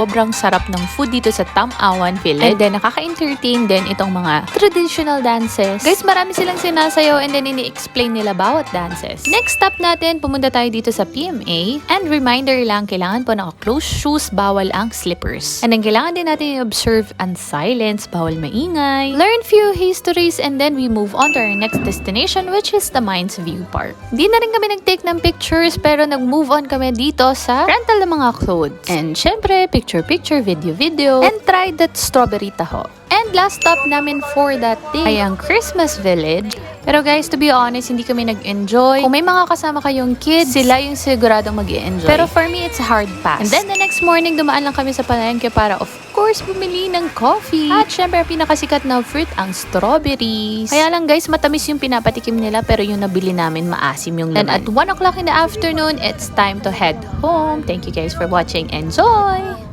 Sobrang sarap ng food dito sa Tamawan Village. And then, nakaka-entertain din itong mga traditional dances. Guys, marami silang sinasayaw and then ini-explain nila bawat dances. Next stop natin, pumunta tayo dito sa PMA. And reminder lang, kailangan po naka-close shoes, bawal ang slippers. And then, kailangan din natin i-observe and silence, bawal maingay. Learn few histories and then we move on to our next destination, which is the Mines View Park. Di na rin kami nag-take ng pictures, pero nag-move on kami dito sa rental ng mga clothes. And syempre, picture, video, and try that strawberry taho. And last stop namin for that day ay ang Christmas Village. Pero guys, to be honest, hindi kami nag-enjoy. Kung may mga kasama kayong kids, sila yung siguradong mag-i-enjoy. Pero for me, it's a hard pass. And then the next morning, dumaan lang kami sa palengke para of course, bumili ng coffee. At syempre, pinakasikat na fruit ang strawberries. Kaya lang guys, matamis yung pinapatikim nila pero yung nabili namin maasim yung laman. Then at 1 o'clock in the afternoon, it's time to head home. Thank you guys for watching. Enjoy!